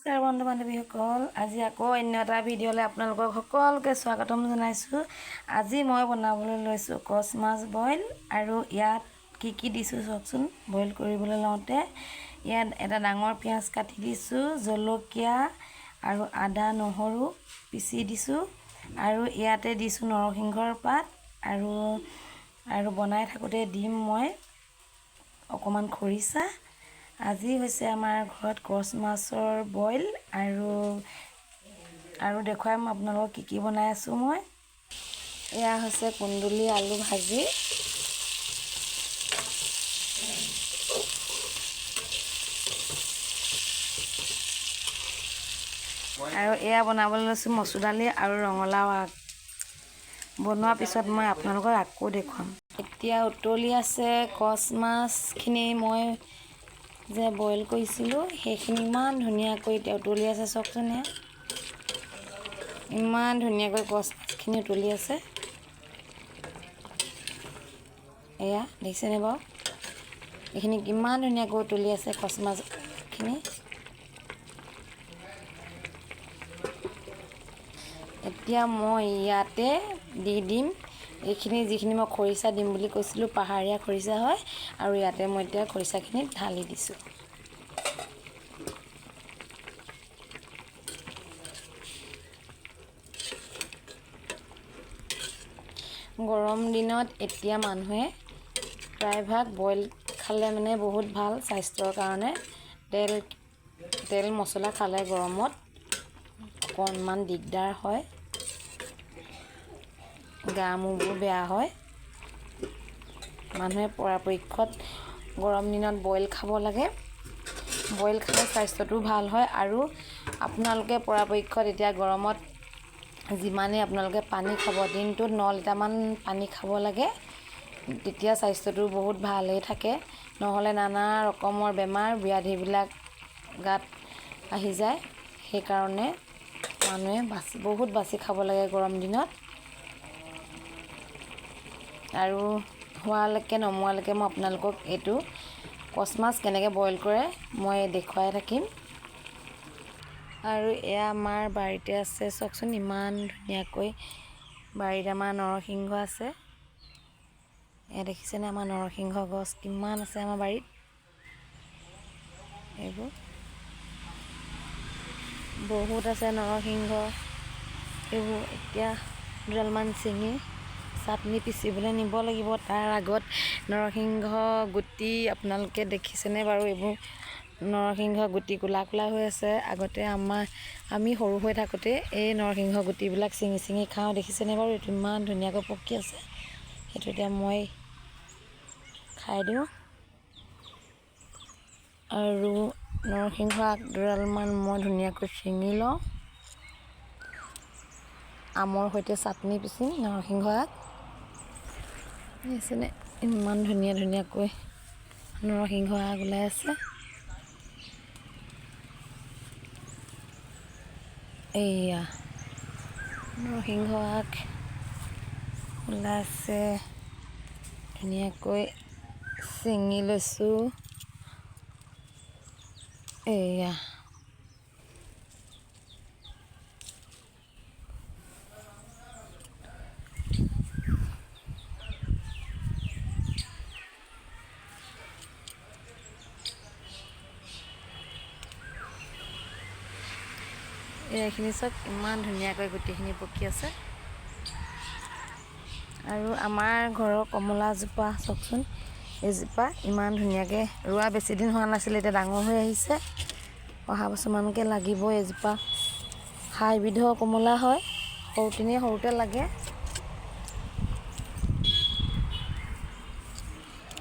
নমস্কাৰ বন্ধু বান্ধৱীসকল, আজি আকৌ অন্য এটা ভিডিঅ'লৈ আপোনালোকক সকলোকে স্বাগতম জনাইছোঁ। আজি মই বনাবলৈ লৈছোঁ কচ মাছ বইল। আৰু ইয়াত কি দিছোঁ চাওকচোন। বইল কৰিবলৈ লওঁতে ইয়াত এটা ডাঙৰ পিঁয়াজ কাটি দিছোঁ, জলকীয়া আৰু আদা নহৰু পিচি দিছোঁ, আৰু ইয়াতে দিছোঁ নৰসিংহৰ পাত, আৰু বনাই থাকোঁতে দিম মই অকণমান খৰিচা। আজি হৈছে আমাৰ ঘৰত কচ মাছৰ বইল, আৰু দেখুৱাম আপোনালোকক কি বনাই আছোঁ মই। এয়া হৈছে কুন্দুলি আলু ভাজি, আৰু এয়া বনাবলৈ লৈছোঁ মচুৰ দালি আৰু ৰঙালাও আগ। বনোৱাৰ পিছত মই আপোনালোকক আকৌ দেখুৱাম। এতিয়া উতলি আছে কচ মাছখিনি মই যে বইল কৰিছিলোঁ, সেইখিনি ইমান ধুনীয়াকৈ এতিয়া উতলি আছে চাওকচোন। ইমান ধুনীয়াকৈ কচ মাছখিনি উতলি আছে। এয়া দেখিছেনে বাৰু, এইখিনি কিমান ধুনীয়াকৈ উতলি আছে কচ মাছখিনি। এতিয়া মই ইয়াতে দি দিম এইখিনি, যিখিনি মই খৰিচা দিম বুলি কৈছিলোঁ, পাহাৰীয়া খৰিচা হয়, আৰু ইয়াতে মই এতিয়া খৰিচাখিনি ঢালি দিছোঁ। গৰম দিনত এতিয়া মানুহে প্ৰায়ভাগ বইল খালে মানে বহুত ভাল স্বাস্থ্যৰ কাৰণে। তেল মছলা খালে গৰমত অকণমান দিগদাৰ হয়, গা মূৰবোৰ বেয়া হয়। মানুহে পৰাপক্ষত গৰম দিনত বইল খাব লাগে। বইল খালে স্বাস্থ্যটো ভাল হয়। আৰু আপোনালোকে পৰাপক্ষত এতিয়া গৰমত যিমানেই আপোনালোকে পানী খাব, দিনটোত 9 লিটাৰমান পানী খাব লাগে, তেতিয়া স্বাস্থ্যটো বহুত ভাল হৈ থাকে। নহ'লে নানা ৰকমৰ বেমাৰ ব্যাধিবিলাক গাত আহি যায়। সেইকাৰণে মানুহে বহুত বাছি খাব লাগে গৰম দিনত। আৰু হোৱালৈকে নমোৱালৈকে মই আপোনালোকক এইটো কচ মাছ কেনেকৈ বইল কৰে মই দেখুৱাই থাকিম। আৰু এয়া আমাৰ বাৰীতে আছে চাওকচোন, ইমান ধুনীয়াকৈ বাৰীত আমাৰ নৰসিংহ আছে। এয়া দেখিছেনে আমাৰ নৰসিংহ গছ কিমান আছে আমাৰ বাৰীত। এইবোৰ বহুত আছে নৰসিংহ। এইবোৰ এতিয়া দুডালমান ছিঙি চাটনি পিচিবলৈ নিব লাগিব। তাৰ আগত নৰসিংহ গুটি আপোনালোকে দেখিছেনে বাৰু। এইবোৰ নৰসিংহ গুটি কোলা হৈ আছে। আগতে আমি সৰু হৈ থাকোঁতে এই নৰসিংহ গুটিবিলাক ছিঙি খাওঁ। দেখিছেনে বাৰু, এইটো ইমান ধুনীয়াকৈ পকি আছে। সেইটো এতিয়া মই খাই দিওঁ। আৰু নৰসিংহ আগ দুডালমান মই ধুনীয়াকৈ ছিঙি লওঁ। আমৰ সৈতে চাটনি পিচিম নৰসিংহ আগ। দেখিছেনে ইমান ধুনীয়াকৈ নৰসিংহ আগ ওলাই আছে। এয়া নৰসিংহ আগ ওলাইছে, ধুনীয়াকৈ ছিঙি লৈছোঁ। এয়া এইখিনি চাওক, ইমান ধুনীয়াকৈ গুটিখিনি পকি আছে। আৰু আমাৰ ঘৰৰ কমলাজোপা চাওকচোন, এইজোপা ইমান ধুনীয়াকৈ ৰোৱা বেছি দিন হোৱা নাছিলে, এতিয়া ডাঙৰ হৈ আহিছে। অহা বছৰমানকৈ লাগিব। এইজোপা হাইব্ৰিডৰ কমলা হয়, সৰুতে লাগে।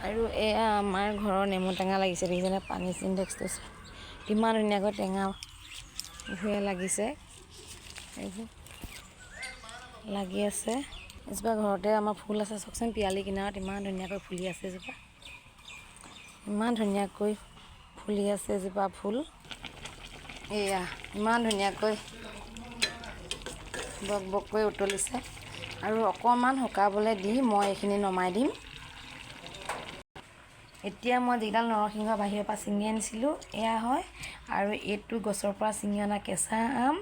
আৰু এয়া আমাৰ ঘৰৰ নেমু টেঙা লাগিছে, দেখিছেনে পানী চিনডেক্সটো কিমান ধুনীয়াকৈ টেঙা ভূঞে লাগিছে। এইবোৰ লাগি আছে। এজোপা ঘৰতে আমাৰ ফুল আছে চাওকচোন, পিয়ালি কিনাৰত ইমান ধুনীয়াকৈ ফুলি আছে। এজোপা ইমান ধুনীয়াকৈ ফুলি আছে এজোপা ফুল। এয়া ইমান ধুনীয়াকৈ বককৈ উতলিছে। আৰু অকণমান শুকাবলৈ দি মই এইখিনি নমাই দিম। এতিয়া মই যিডাল নৰসিংহ বাহিৰৰ পৰা ছিঙি আনিছিলোঁ এয়া হয়, আৰু এইটো গছৰ পৰা ছিঙি অনা কেঁচা আম।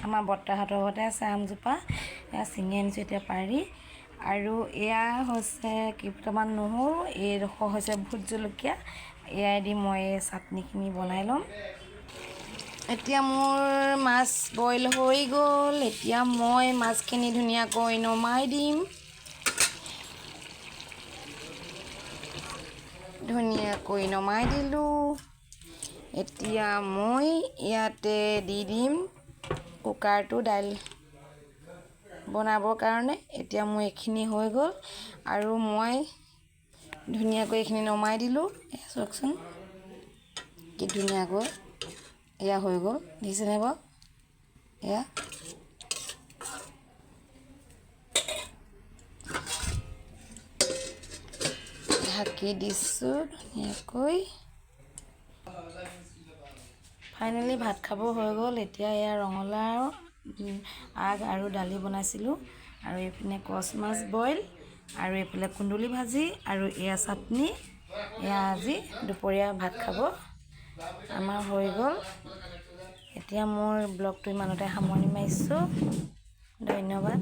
আমাৰ বৰ্তাহঁতৰ ঘৰতে আছে আমজোপা, এয়া ছিঙি আনিছোঁ এতিয়া পাৰি। আৰু এয়া হৈছে কেইটামান নহৰু, এইডোখৰ হৈছে ভোট জলকীয়া। এয়াইদি মই চাটনিখিনি বনাই ল'ম। এতিয়া মোৰ মাছ বইল হৈ গ'ল। এতিয়া মই মাছখিনি ধুনীয়াকৈ নমাই দিম। ধুনীয়াকৈ নমাই দিলোঁ। এতিয়া মই ইয়াতে দি দিম কুকাৰটো দাইল বনাবৰ কাৰণে। এতিয়া মোৰ এইখিনি হৈ গ'ল, আৰু মই ধুনীয়াকৈ এইখিনি নমাই দিলোঁ। এয়া চাওকচোন কি ধুনীয়াকৈ এয়া হৈ গ'ল, দেখিছেনে বাৰু? এয়া ঢাকি দিছোঁ ধুনীয়াকৈ। ফাইনেলি ভাত খাব হৈ গ'ল। এতিয়া এয়া ৰঙালাও আগ আৰু দালি বনাইছিলোঁ, আৰু এইপিনে কচ মাছ বইল, আৰু এইফালে কুন্দুলি ভাজি, আৰু এয়া চাটনি। এয়া আজি দুপৰীয়া ভাত খাব আমাৰ হৈ গ'ল। এতিয়া মোৰ ব্লগটো ইমানতে সামৰণি মাৰিছোঁ। ধন্যবাদ।